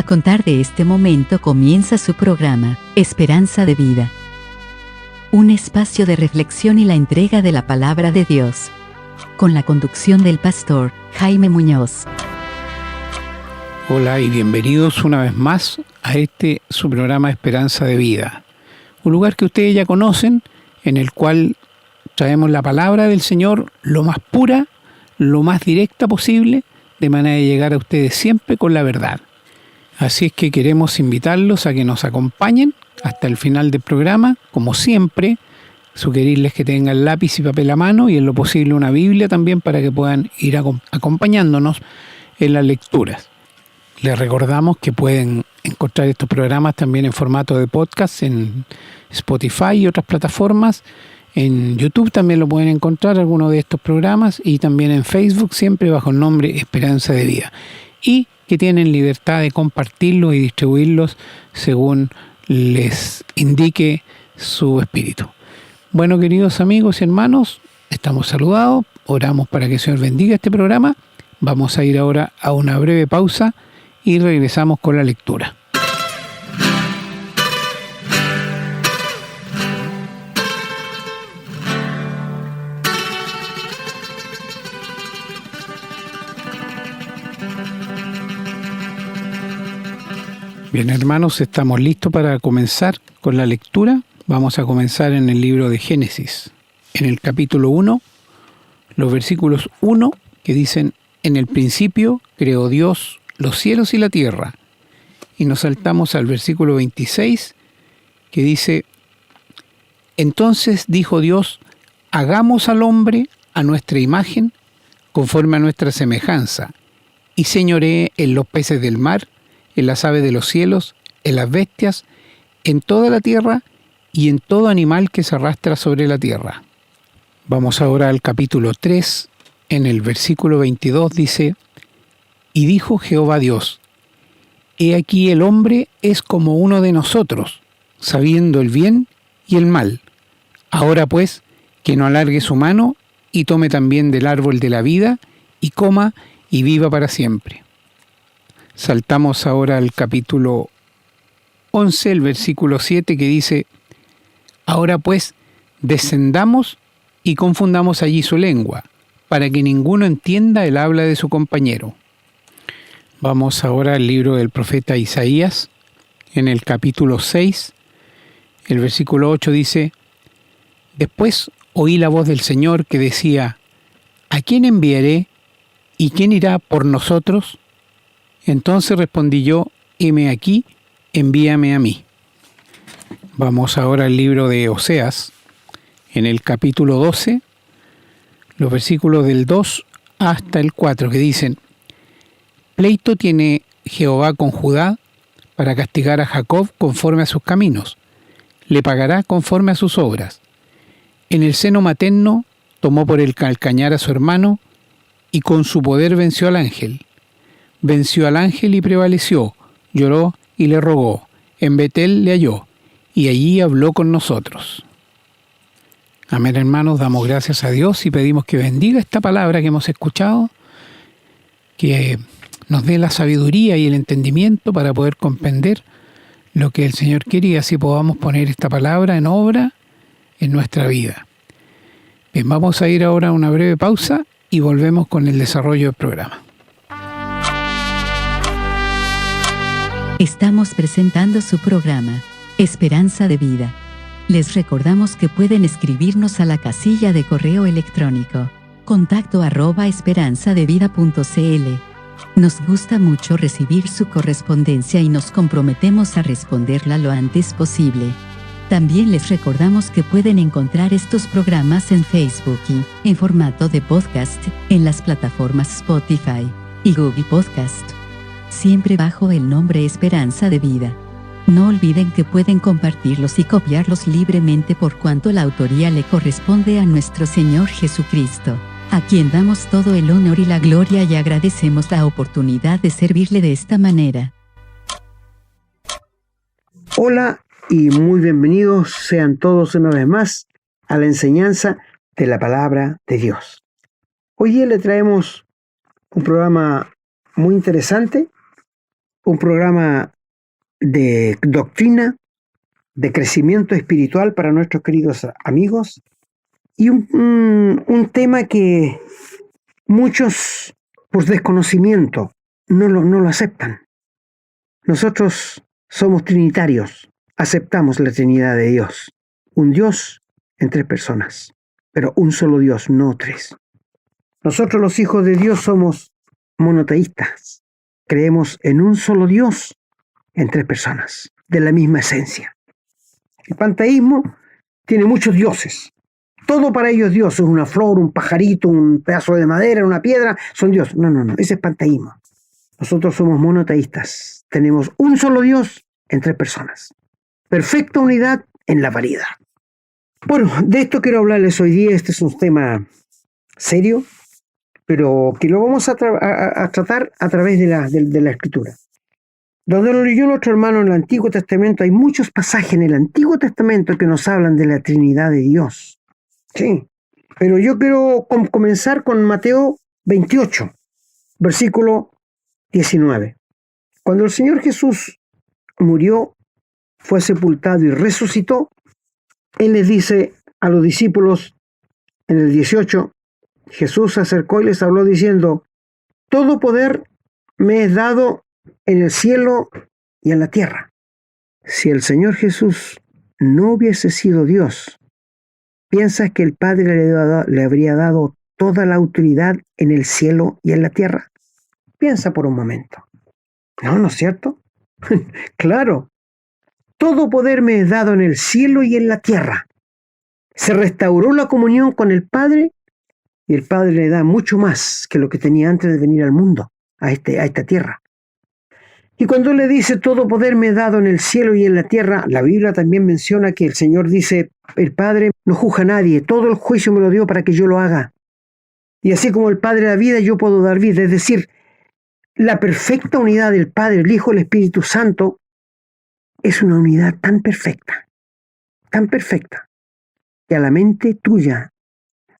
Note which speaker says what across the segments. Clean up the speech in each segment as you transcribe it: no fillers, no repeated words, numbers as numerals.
Speaker 1: contar de este momento comienza su programa, Esperanza de Vida. Un espacio de reflexión y la entrega de la palabra de Dios. Con la conducción del pastor Jaime Muñoz.
Speaker 2: Hola y bienvenidos una vez más a su programa Esperanza de Vida. Un lugar que ustedes ya conocen, en el cual traemos la palabra del Señor lo más pura, lo más directa posible, de manera de llegar a ustedes siempre con la verdad. Así es que queremos invitarlos a que nos acompañen hasta el final del programa. Como siempre, sugerirles que tengan lápiz y papel a mano y en lo posible una Biblia también para que puedan ir acompañándonos en las lecturas. Les recordamos que pueden encontrar estos programas también en formato de podcast en Spotify y otras plataformas. En YouTube también lo pueden encontrar algunos de estos programas y también en Facebook, siempre bajo el nombre Esperanza de Vida. Y que tienen libertad de compartirlos y distribuirlos según les indique su espíritu. Bueno, queridos amigos y hermanos, estamos saludados, oramos para que el Señor bendiga este programa. Vamos a ir ahora a una breve pausa y regresamos con la lectura. Bien, hermanos, estamos listos para comenzar con la lectura. Vamos a comenzar en el libro de Génesis, en el capítulo 1, los versículos 1 que dicen: en el principio creó Dios los cielos y la tierra. Y nos saltamos al versículo 26 que dice: entonces dijo Dios, hagamos al hombre a nuestra imagen, conforme a nuestra semejanza, y señoree en los peces del mar, en las aves de los cielos, en las bestias, en toda la tierra y en todo animal que se arrastra sobre la tierra. Vamos ahora al capítulo 3, en el versículo 22 dice: y dijo Jehová Dios, he aquí el hombre es como uno de nosotros, sabiendo el bien y el mal. Ahora pues, que no alargue su mano y tome también del árbol de la vida y coma y viva para siempre. Saltamos ahora al capítulo 11, el versículo 7 que dice: ahora pues, descendamos y confundamos allí su lengua, para que ninguno entienda el habla de su compañero. Vamos ahora al libro del profeta Isaías, en el capítulo 6, el versículo 8 dice: después oí la voz del Señor que decía, ¿a quién enviaré y quién irá por nosotros? Entonces respondí yo, heme aquí, envíame a mí. Vamos ahora al libro de Oseas, en el capítulo 12, los versículos del 2 hasta el 4, que dicen: pleito tiene Jehová con Judá para castigar a Jacob conforme a sus caminos. Le pagará conforme a sus obras. En el seno materno tomó por el calcañar a su hermano y con su poder venció al ángel. Venció al ángel y prevaleció, lloró y le rogó. En Betel le halló y allí habló con nosotros. Amén, hermanos, damos gracias a Dios y pedimos que bendiga esta palabra que hemos escuchado, que nos dé la sabiduría y el entendimiento para poder comprender lo que el Señor quiere y así podamos poner esta palabra en obra en nuestra vida. Bien, vamos a ir ahora a una breve pausa y volvemos con el desarrollo del programa.
Speaker 1: Estamos presentando su programa, Esperanza de Vida. Les recordamos que pueden escribirnos a la casilla de correo electrónico, contacto@esperanzadevida.cl. Nos gusta mucho recibir su correspondencia y nos comprometemos a responderla lo antes posible. También les recordamos que pueden encontrar estos programas en Facebook y, en formato de podcast, en las plataformas Spotify y Google Podcast. Siempre bajo el nombre Esperanza de Vida. No olviden que pueden compartirlos y copiarlos libremente por cuanto la autoría le corresponde a nuestro Señor Jesucristo, a quien damos todo el honor y la gloria y agradecemos la oportunidad de servirle de esta manera.
Speaker 3: Hola y muy bienvenidos sean todos una vez más a la enseñanza de la palabra de Dios. Hoy día le traemos un programa muy interesante, un programa de doctrina, de crecimiento espiritual para nuestros queridos amigos y un tema que muchos, por desconocimiento, no lo aceptan. Nosotros somos trinitarios, aceptamos la Trinidad de Dios, un Dios en tres personas, pero un solo Dios, no tres. Nosotros los hijos de Dios somos monoteístas, creemos en un solo Dios en tres personas, de la misma esencia. El panteísmo tiene muchos dioses. Todo para ellos es Dios, es una flor, un pajarito, un pedazo de madera, una piedra, son Dios. No, ese es panteísmo. Nosotros somos monoteístas, tenemos un solo Dios en tres personas. Perfecta unidad en la variedad. Bueno, de esto quiero hablarles hoy día. Este es un tema serio, pero que lo vamos a tratar a través de la Escritura. Donde lo leyó nuestro hermano en el Antiguo Testamento, hay muchos pasajes en el Antiguo Testamento que nos hablan de la Trinidad de Dios. Sí, pero yo quiero comenzar con Mateo 28, versículo 19. Cuando el Señor Jesús murió, fue sepultado y resucitó, Él les dice a los discípulos en el 18, Jesús se acercó y les habló diciendo, todo poder me es dado en el cielo y en la tierra. Si el Señor Jesús no hubiese sido Dios, ¿piensas que el Padre le habría dado toda la autoridad en el cielo y en la tierra? Piensa por un momento. ¿No es cierto? Claro. Todo poder me es dado en el cielo y en la tierra. Se restauró la comunión con el Padre y el Padre le da mucho más que lo que tenía antes de venir al mundo, a esta tierra. Y cuando le dice todo poder me es dado en el cielo y en la tierra, la Biblia también menciona que el Señor dice, el Padre no juzga a nadie, todo el juicio me lo dio para que yo lo haga. Y así como el Padre da vida, yo puedo dar vida. Es decir, la perfecta unidad del Padre, el Hijo y el Espíritu Santo es una unidad tan perfecta, que a la mente tuya,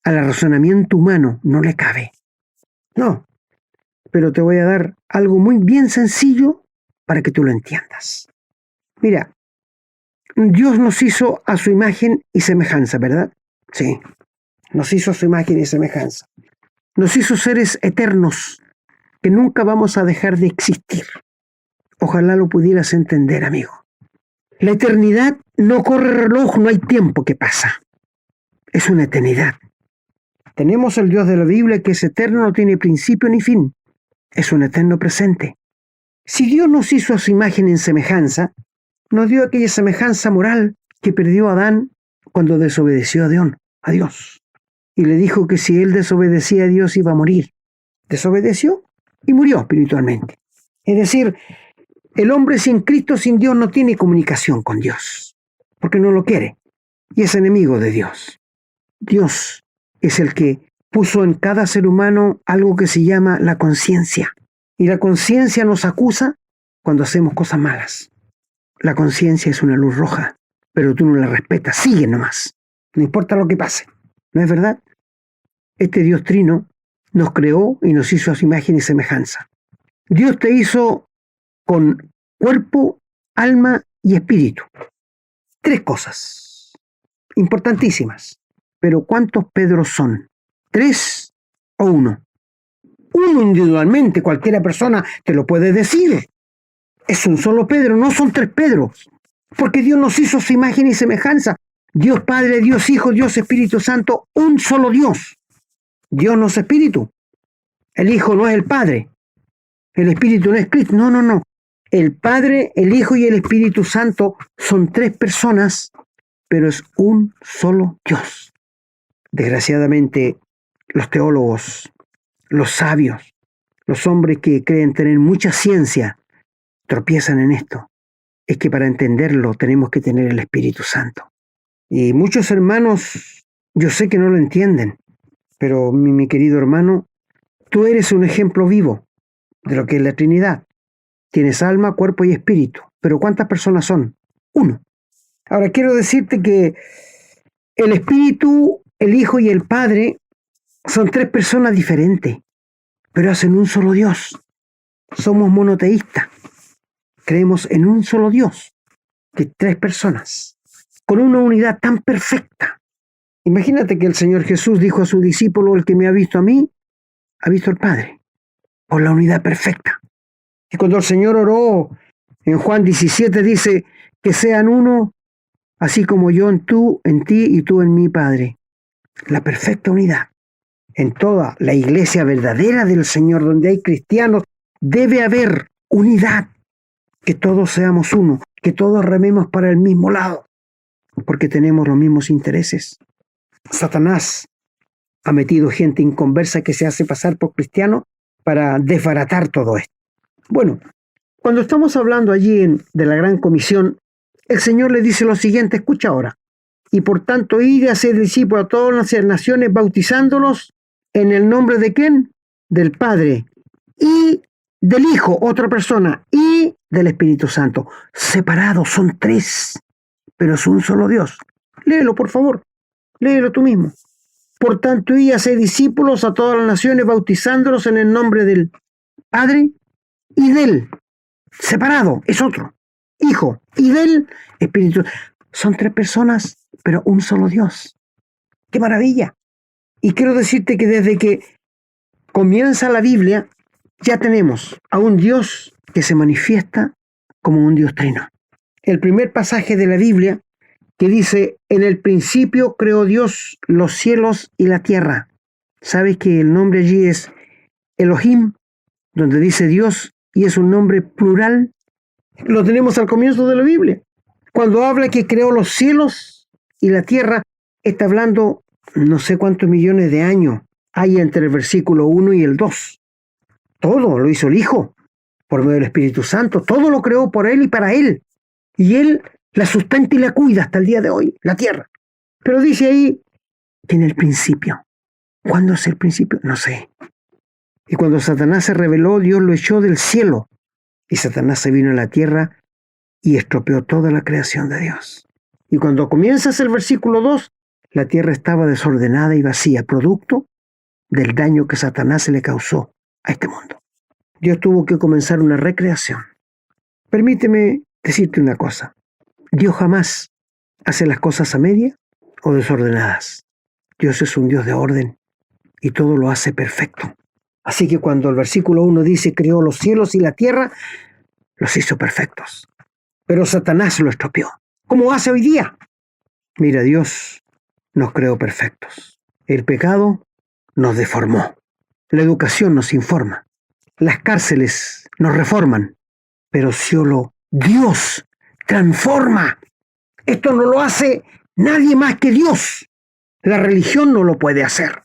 Speaker 3: al razonamiento humano, no le cabe. No, pero te voy a dar algo muy bien sencillo para que tú lo entiendas. Mira, Dios nos hizo a su imagen y semejanza, ¿verdad? Sí, nos hizo a su imagen y semejanza. Nos hizo seres eternos que nunca vamos a dejar de existir. Ojalá lo pudieras entender, amigo. La eternidad no corre reloj, no hay tiempo que pasa. Es una eternidad. Tenemos el Dios de la Biblia que es eterno, no tiene principio ni fin. Es un eterno presente. Si Dios nos hizo a su imagen en semejanza, nos dio aquella semejanza moral que perdió Adán cuando desobedeció a Dios. Y le dijo que si él desobedecía a Dios iba a morir. Desobedeció y murió espiritualmente. Es decir, el hombre sin Cristo, sin Dios, no tiene comunicación con Dios, porque no lo quiere y es enemigo de Dios. Dios es el que puso en cada ser humano algo que se llama la conciencia. Y la conciencia nos acusa cuando hacemos cosas malas. La conciencia es una luz roja, pero tú no la respetas, sigue nomás. No importa lo que pase. ¿No es verdad? Este Dios trino nos creó y nos hizo a su imagen y semejanza. Dios te hizo con cuerpo, alma y espíritu. Tres cosas importantísimas. Pero ¿cuántos Pedros son? ¿3 o 1? Uno individualmente, cualquiera persona te lo puede decir. Es un solo Pedro, no son 3 Pedros. Porque Dios nos hizo su imagen y semejanza. Dios Padre, Dios Hijo, Dios Espíritu Santo, un solo Dios. Dios no es Espíritu. El Hijo no es el Padre. El Espíritu no es Cristo. No. El Padre, el Hijo y el Espíritu Santo son 3 personas, pero es un solo Dios. Desgraciadamente, los teólogos, los sabios, los hombres que creen tener mucha ciencia, tropiezan en esto. Es que para entenderlo tenemos que tener el Espíritu Santo. Y muchos hermanos, yo sé que no lo entienden, pero mi querido hermano, tú eres un ejemplo vivo de lo que es la Trinidad. Tienes alma, cuerpo y espíritu. Pero ¿cuántas personas son? 1. Ahora quiero decirte que el Espíritu, el Hijo y el Padre son 3 personas diferentes, pero hacen un solo Dios. Somos monoteístas. creemos en un solo Dios, que tres personas, con una unidad tan perfecta. Imagínate que el Señor Jesús dijo a su discípulo: el que me ha visto a mí, ha visto al Padre, por la unidad perfecta. Y cuando el Señor oró en Juan 17, dice: que sean uno, así como yo en ti y tú en mí, Padre. La perfecta unidad. En toda la iglesia verdadera del Señor, donde hay cristianos, debe haber unidad. Que todos seamos uno, que todos rememos para el mismo lado, porque tenemos los mismos intereses. Satanás ha metido gente inconversa que se hace pasar por cristiano para desbaratar todo esto. Bueno, cuando estamos hablando allí de la Gran Comisión, el Señor le dice lo siguiente, escucha ahora: y por tanto id y haced discípulos a todas las naciones, bautizándolos en el nombre de ¿quién? Del Padre y del Hijo, otra persona, y del Espíritu Santo. Separados, son tres, pero es un solo Dios. Léelo, por favor, léelo tú mismo. Por tanto, id y haced discípulos a todas las naciones, bautizándolos en el nombre del Padre y del, separado, es otro, Hijo, y del Espíritu. Son tres personas, pero un solo Dios. ¡Qué maravilla! Y quiero decirte que desde que comienza la Biblia, ya tenemos a un Dios que se manifiesta como un Dios trino. El primer pasaje de la Biblia que dice: en el principio creó Dios los cielos y la tierra. ¿Sabes que el nombre allí es Elohim, donde dice Dios, y es un nombre plural? Lo tenemos al comienzo de la Biblia. Cuando habla que creó los cielos y la tierra, está hablando no sé cuántos millones de años hay entre el versículo 1 y el 2. Todo lo hizo el Hijo, por medio del Espíritu Santo. Todo lo creó por Él y para Él. Y Él la sustenta y la cuida hasta el día de hoy, la tierra. Pero dice ahí que en el principio. ¿Cuándo es el principio? No sé. Y cuando Satanás se rebeló, Dios lo echó del cielo. Y Satanás se vino a la tierra y estropeó toda la creación de Dios. Y cuando comienzas el versículo 2, la tierra estaba desordenada y vacía, producto del daño que Satanás se le causó a este mundo. Dios tuvo que comenzar una recreación. Permíteme decirte una cosa. Dios jamás hace las cosas a media o desordenadas. Dios es un Dios de orden y todo lo hace perfecto. Así que cuando el versículo 1 dice creó los cielos y la tierra, los hizo perfectos. Pero Satanás lo estropeó. ¿Cómo hace hoy día? Mira, Dios nos creó perfectos. El pecado nos deformó. La educación nos informa. Las cárceles nos reforman. Pero solo Dios transforma. Esto no lo hace nadie más que Dios. La religión no lo puede hacer.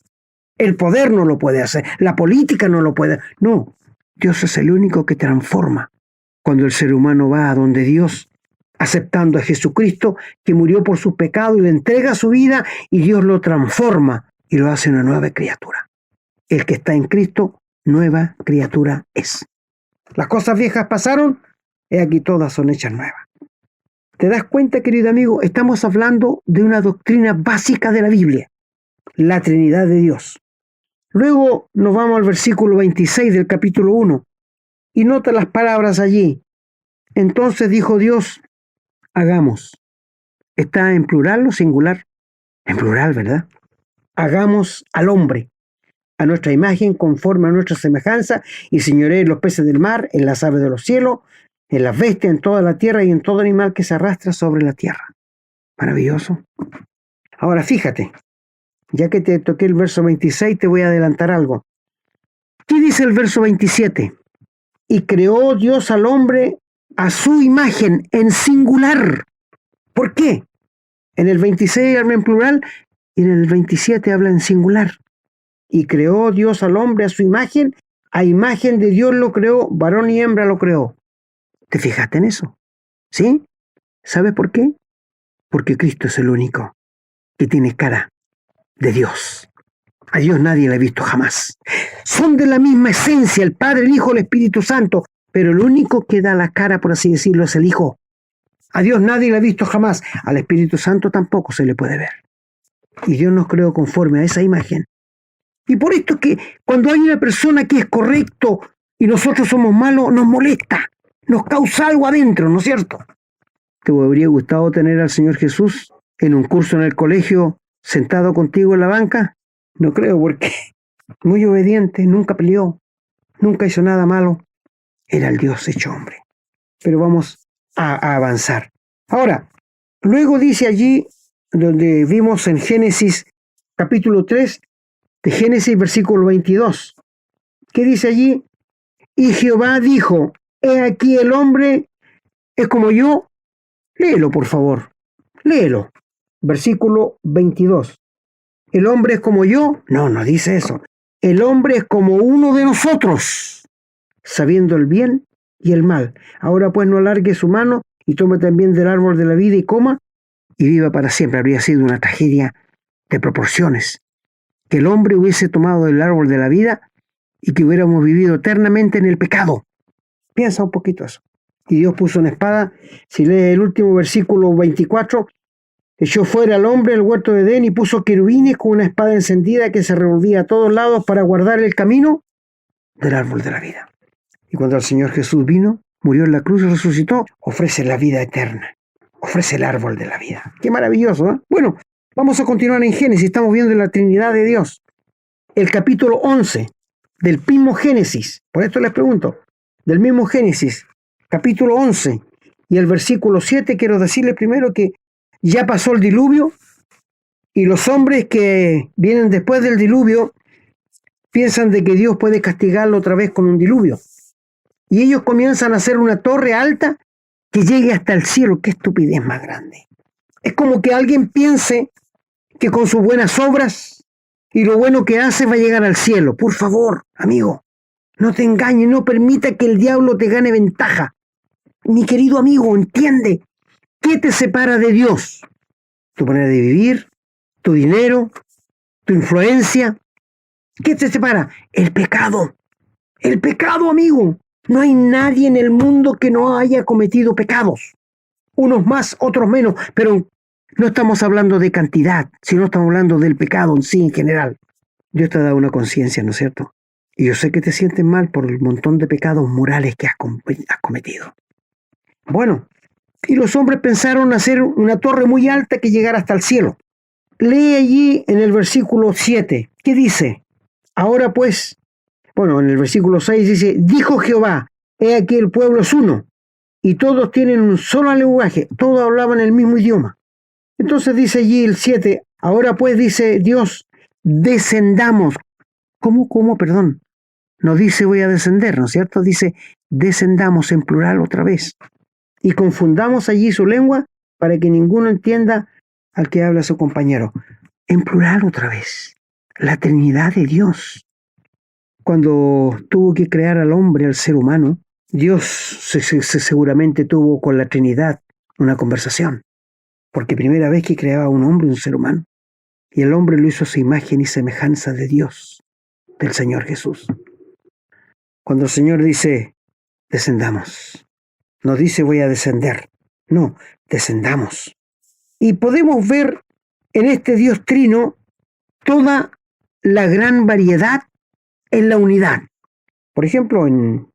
Speaker 3: El poder no lo puede hacer. La política no lo puede. No, Dios es el único que transforma. Cuando el ser humano va a donde Dios, aceptando a Jesucristo, que murió por sus pecados y le entrega su vida, y Dios lo transforma y lo hace una nueva criatura. El que está en Cristo, nueva criatura es. Las cosas viejas pasaron, y aquí todas son hechas nuevas. ¿Te das cuenta, querido amigo? Estamos hablando de una doctrina básica de la Biblia, la Trinidad de Dios. Luego nos vamos al versículo 26 del capítulo 1 y nota las palabras allí. Entonces dijo Dios: hagamos. ¿Está en plural o singular? En plural, ¿verdad? Hagamos al hombre a nuestra imagen, conforme a nuestra semejanza, y señoree en los peces del mar, en las aves de los cielos, en las bestias, en toda la tierra y en todo animal que se arrastra sobre la tierra. Maravilloso. Ahora fíjate, ya que te toqué el verso 26, te voy a adelantar algo. ¿Qué dice el verso 27? Y creó Dios al hombre a su imagen, en singular. ¿Por qué? En el 26 habla en plural y en el 27 habla en singular. Y creó Dios al hombre a su imagen, a imagen de Dios lo creó, varón y hembra lo creó. ¿Te fijaste en eso? ¿Sí? ¿Sabes por qué? Porque Cristo es el único que tiene cara de Dios. A Dios nadie le ha visto jamás. Son de la misma esencia, el Padre, el Hijo, el Espíritu Santo, pero el único que da la cara, por así decirlo, es el Hijo. A Dios nadie le ha visto jamás. Al Espíritu Santo tampoco se le puede ver. Y Dios nos creó conforme a esa imagen. Y por esto que cuando hay una persona que es correcto y nosotros somos malos, nos molesta. nos causa algo adentro, ¿no es cierto? ¿Te habría gustado tener al Señor Jesús en un curso en el colegio sentado contigo en la banca? No creo, porque muy obediente, nunca peleó, nunca hizo nada malo. Era el Dios hecho hombre. Pero vamos a avanzar. Ahora, luego dice allí, donde vimos en Génesis capítulo 3, de Génesis versículo 22. ¿Qué dice allí? Y Jehová dijo, he aquí el hombre es como yo. Léelo, por favor. Léelo. Versículo 22. ¿El hombre es como yo? No, no dice eso. El hombre es como uno de nosotros, sabiendo el bien y el mal. Ahora pues no alargue su mano y tome también del árbol de la vida y coma y viva para siempre. Habría sido una tragedia de proporciones. Que el hombre hubiese tomado del árbol de la vida y que hubiéramos vivido eternamente en el pecado. Piensa un poquito eso. Y Dios puso una espada. Si lees el último versículo 24, echó fuera al hombre del huerto de Edén y puso querubines con una espada encendida que se revolvía a todos lados para guardar el camino del árbol de la vida. Y cuando el Señor Jesús vino, murió en la cruz y resucitó, ofrece la vida eterna, ofrece el árbol de la vida. Qué maravilloso, ¿eh? Bueno, vamos a continuar en Génesis, estamos viendo la Trinidad de Dios. El capítulo 11 del mismo Génesis, por esto les pregunto, del mismo Génesis, capítulo 11 y el versículo 7, quiero decirles primero que ya pasó el diluvio y los hombres que vienen después del diluvio piensan de que Dios puede castigarlo otra vez con un diluvio. Y ellos comienzan a hacer una torre alta que llegue hasta el cielo. ¡Qué estupidez más grande! Es como que alguien piense que con sus buenas obras y lo bueno que hace va a llegar al cielo. Por favor, amigo, no te engañes, no permita que el diablo te gane ventaja. Mi querido amigo, entiende. ¿Qué te separa de Dios? Tu manera de vivir, tu dinero, tu influencia. ¿Qué te separa? El pecado. El pecado, amigo. No hay nadie en el mundo que no haya cometido pecados. Unos más, otros menos, pero no estamos hablando de cantidad, sino estamos hablando del pecado en sí en general. Dios te ha dado una conciencia, ¿no es cierto? Y yo sé que te sientes mal por el montón de pecados morales que has cometido. Bueno, y los hombres pensaron hacer una torre muy alta que llegara hasta el cielo. Lee allí en el versículo 7. ¿Qué dice? Ahora pues, bueno, en el versículo 6 dice, dijo Jehová, he aquí el pueblo es uno, y todos tienen un solo lenguaje, todos hablaban el mismo idioma. Entonces dice allí el 7, ahora pues dice Dios, descendamos. ¿Cómo? Perdón. No dice voy a descender, ¿no es cierto? Dice descendamos en plural otra vez. Y confundamos allí su lengua para que ninguno entienda al que habla su compañero. En plural otra vez. La Trinidad de Dios. Cuando tuvo que crear al hombre, al ser humano, Dios seguramente tuvo con la Trinidad una conversación. Porque primera vez que creaba a un hombre, un ser humano. Y el hombre lo hizo a su imagen y semejanza de Dios, del Señor Jesús. Cuando el Señor dice, descendamos. No dice voy a descender. No, descendamos. Y podemos ver en este Dios trino toda la gran variedad en la unidad. Por ejemplo, en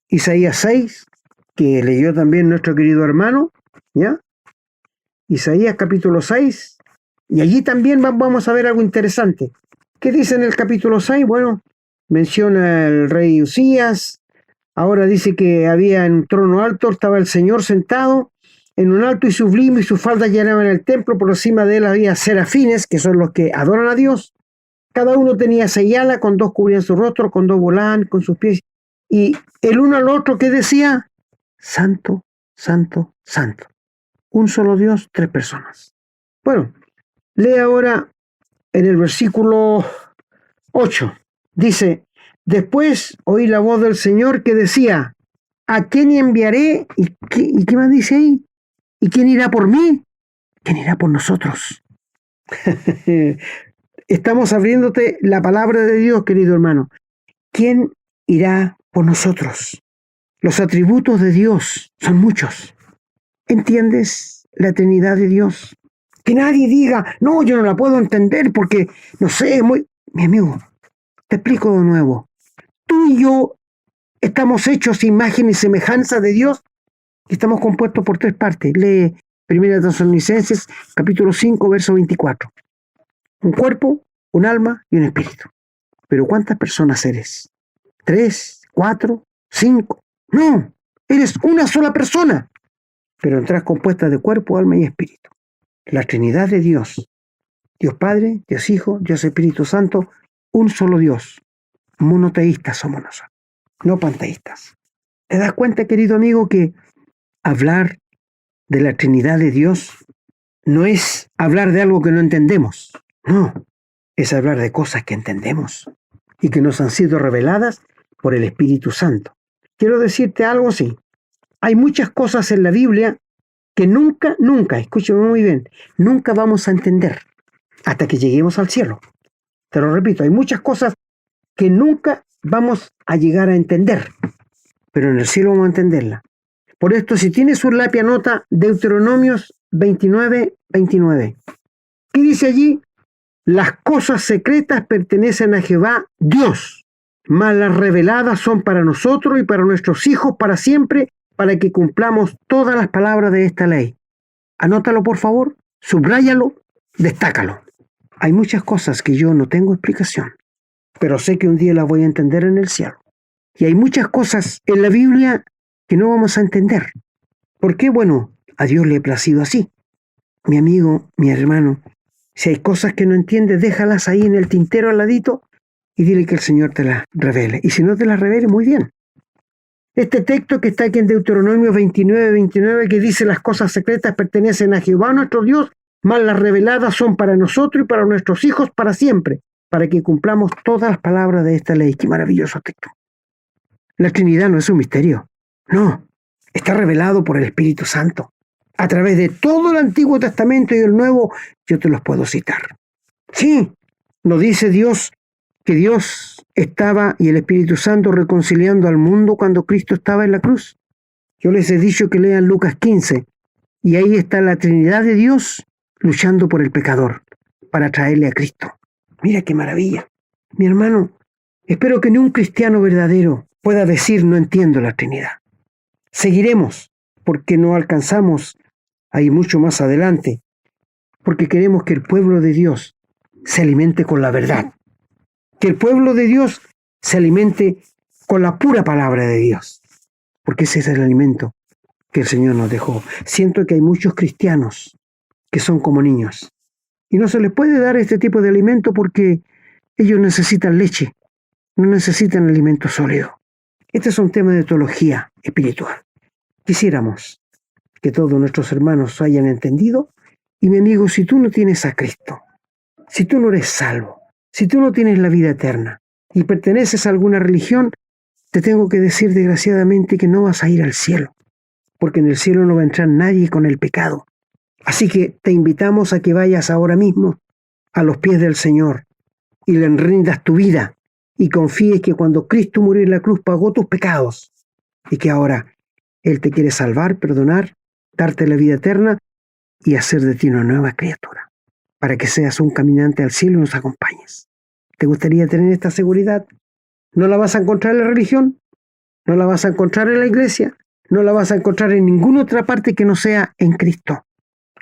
Speaker 3: Isaías 6, que leyó también nuestro querido hermano, ¿ya? Isaías capítulo 6, y allí también vamos a ver algo interesante. ¿Qué dice en el capítulo 6? Bueno, menciona el rey Usías. Ahora dice que había en un trono alto, estaba el Señor sentado en un alto y sublime, y sus faldas llenaban el templo. Por encima de él había serafines, que son los que adoran a Dios. Cada uno tenía 6 alas, con 2 cubrían su rostro, con 2 volaban con sus pies. Y el uno al otro que decía, santo, santo, santo. Un solo Dios, 3 personas. Bueno, lee ahora en el versículo 8. Dice, después oí la voz del Señor que decía, ¿a quién enviaré? ¿Y qué más dice ahí? ¿Y quién irá por mí? ¿Quién irá por nosotros? Estamos abriéndote la palabra de Dios, querido hermano. ¿Quién irá por nosotros? Los atributos de Dios son muchos. ¿Entiendes la Trinidad de Dios? Que nadie diga, no, yo no la puedo entender porque, no sé, Mi amigo, te explico de nuevo. Tú y yo estamos hechos imagen y semejanza de Dios y estamos compuestos por 3 partes. Lee 1 Tesalonicenses, capítulo 5, verso 24. Un cuerpo, un alma y un espíritu. Pero ¿cuántas personas eres? 3, 4, 5. No, eres una sola persona, pero entras compuesta de cuerpo, alma y espíritu. La Trinidad de Dios. Dios Padre, Dios Hijo, Dios Espíritu Santo, un solo Dios. Monoteístas somos nosotros, no panteístas. ¿Te das cuenta, querido amigo, que hablar de la Trinidad de Dios no es hablar de algo que no entendemos? No, es hablar de cosas que entendemos y que nos han sido reveladas por el Espíritu Santo. Quiero decirte algo así. Hay muchas cosas en la Biblia que nunca, escúchame muy bien, nunca vamos a entender hasta que lleguemos al cielo. Te lo repito, hay muchas cosas que nunca vamos a llegar a entender, pero en el cielo vamos a entenderla. Por esto, si tienes un lápiz, anota Deuteronomios 29, 29. ¿Qué dice allí? Las cosas secretas pertenecen a Jehová, Dios, mas las reveladas son para nosotros y para nuestros hijos para siempre, para que cumplamos todas las palabras de esta ley. Anótalo, por favor, subráyalo, destácalo. Hay muchas cosas que yo no tengo explicación, pero sé que un día las voy a entender en el cielo. Y hay muchas cosas en la Biblia que no vamos a entender. ¿Por qué? Bueno, a Dios le ha placido así. Mi amigo, mi hermano, si hay cosas que no entiendes, déjalas ahí en el tintero al ladito y dile que el Señor te las revele. Y si no te las revele, muy bien. Este texto que está aquí en Deuteronomio 29, 29, que dice las cosas secretas pertenecen a Jehová nuestro Dios, mas las reveladas son para nosotros y para nuestros hijos para siempre, para que cumplamos todas las palabras de esta ley. Qué maravilloso texto. La Trinidad no es un misterio. No, está revelado por el Espíritu Santo. A través de todo el Antiguo Testamento y el Nuevo, yo te los puedo citar. Sí, nos dice Dios que Dios estaba y el Espíritu Santo reconciliando al mundo cuando Cristo estaba en la cruz. Yo les he dicho que lean Lucas 15, y ahí está la Trinidad de Dios luchando por el pecador para traerle a Cristo. Mira qué maravilla. Mi hermano, espero que ni un cristiano verdadero pueda decir no entiendo la Trinidad. Seguiremos porque no alcanzamos ahí mucho más adelante, porque queremos que el pueblo de Dios se alimente con la verdad, que el pueblo de Dios se alimente con la pura palabra de Dios, porque ese es el alimento que el Señor nos dejó. Siento que hay muchos cristianos que son como niños y no se les puede dar este tipo de alimento porque ellos necesitan leche, no necesitan alimento sólido. Este es un tema de teología espiritual. Quisiéramos que todos nuestros hermanos hayan entendido. Y mi amigo, si tú no tienes a Cristo, si tú no eres salvo, si tú no tienes la vida eterna y perteneces a alguna religión, te tengo que decir desgraciadamente que no vas a ir al cielo, porque en el cielo no va a entrar nadie con el pecado. Así que te invitamos a que vayas ahora mismo a los pies del Señor y le rindas tu vida y confíes que cuando Cristo murió en la cruz pagó tus pecados y que ahora Él te quiere salvar, perdonar, darte la vida eterna y hacer de ti una nueva criatura, para que seas un caminante al cielo y nos acompañes. ¿Te gustaría tener esta seguridad? No la vas a encontrar en la religión, no la vas a encontrar en la iglesia, no la vas a encontrar en ninguna otra parte que no sea en Cristo.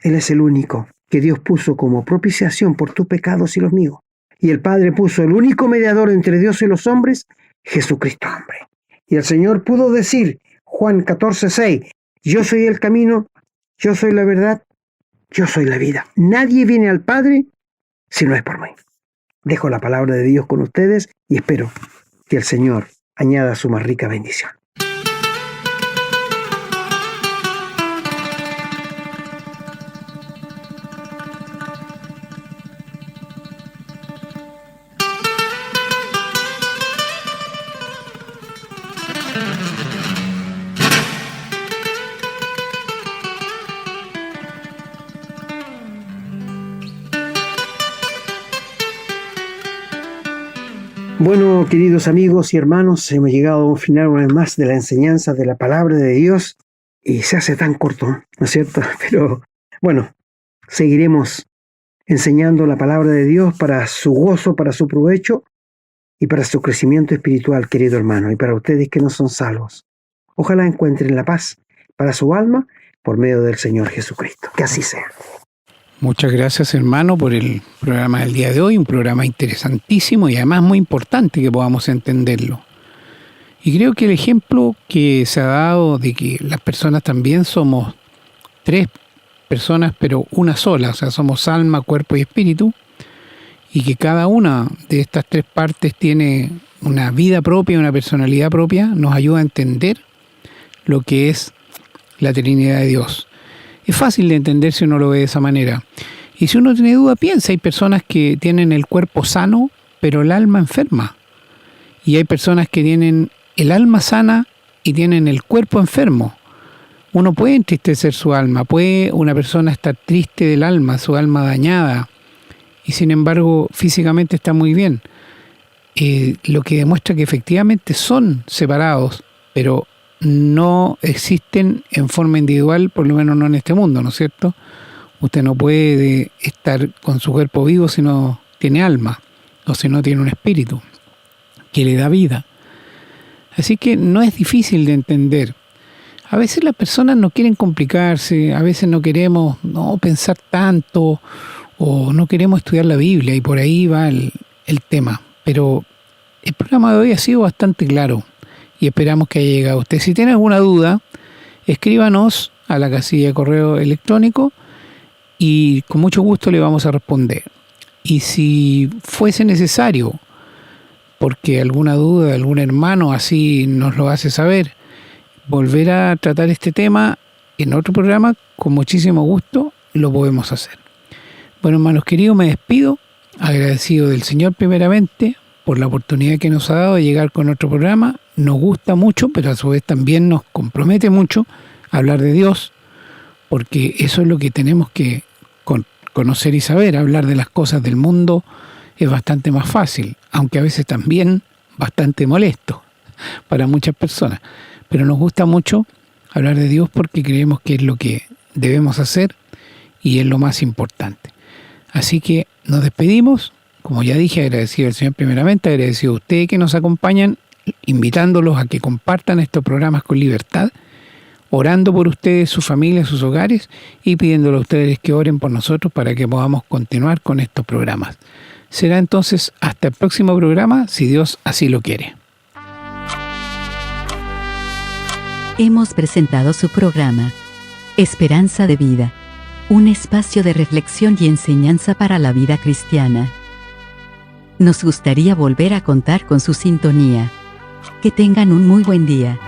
Speaker 3: Él es el único que Dios puso como propiciación por tus pecados y los míos. Y el Padre puso el único mediador entre Dios y los hombres, Jesucristo hombre. Y el Señor pudo decir, Juan 14:6, yo soy el camino, yo soy la verdad, yo soy la vida. Nadie viene al Padre si no es por mí. Dejo la palabra de Dios con ustedes y espero que el Señor añada su más rica bendición. Bueno, queridos amigos y hermanos, hemos llegado a un final una vez más de la enseñanza de la palabra de Dios y se hace tan corto, ¿no es cierto? Pero bueno, seguiremos enseñando la palabra de Dios para su gozo, para su provecho y para su crecimiento espiritual, querido hermano, y para ustedes que no son salvos. Ojalá encuentren la paz para su alma por medio del Señor Jesucristo. Que así sea.
Speaker 2: Muchas gracias, hermano, por el programa del día de hoy, un programa interesantísimo y además muy importante que podamos entenderlo. Y creo que el ejemplo que se ha dado de que las personas también somos tres personas, pero una sola, o sea, somos alma, cuerpo y espíritu, y que cada una de estas tres partes tiene una vida propia, una personalidad propia, nos ayuda a entender lo que es la Trinidad de Dios. Es fácil de entender si uno lo ve de esa manera. Y si uno tiene duda, piensa, hay personas que tienen el cuerpo sano, pero el alma enferma. Y hay personas que tienen el alma sana y tienen el cuerpo enfermo. Uno puede entristecer su alma, puede una persona estar triste del alma, su alma dañada, y sin embargo físicamente está muy bien. Lo que demuestra que efectivamente son separados, pero no existen en forma individual, por lo menos no en este mundo, ¿no es cierto? Usted no puede estar con su cuerpo vivo si no tiene alma, o si no tiene un espíritu que le da vida. Así que no es difícil de entender. A veces las personas no quieren complicarse, a veces no queremos pensar tanto, o no queremos estudiar la Biblia, y por ahí va el tema. Pero el programa de hoy ha sido bastante claro y esperamos que haya llegado a usted. Si tiene alguna duda, escríbanos a la casilla de correo electrónico y con mucho gusto le vamos a responder. Y si fuese necesario, porque alguna duda de algún hermano así nos lo hace saber, volver a tratar este tema en otro programa, con muchísimo gusto lo podemos hacer. Bueno, hermanos queridos, me despido, agradecido del Señor primeramente por la oportunidad que nos ha dado de llegar con otro programa. Nos gusta mucho, pero a su vez también nos compromete mucho hablar de Dios, porque eso es lo que tenemos que conocer y saber. Hablar de las cosas del mundo es bastante más fácil, aunque a veces también bastante molesto para muchas personas. Pero nos gusta mucho hablar de Dios porque creemos que es lo que debemos hacer y es lo más importante. Así que nos despedimos, como ya dije, agradecido al Señor primeramente, agradecido a ustedes que nos acompañan, invitándolos a que compartan estos programas con libertad, orando por ustedes, sus familias, sus hogares, y pidiéndole a ustedes que oren por nosotros para que podamos continuar con estos programas. Será entonces hasta el próximo programa, si Dios así lo quiere.
Speaker 1: Hemos presentado su programa Esperanza de Vida, un espacio de reflexión y enseñanza para la vida cristiana. Nos gustaría volver a contar con su sintonía. Que tengan un muy buen día.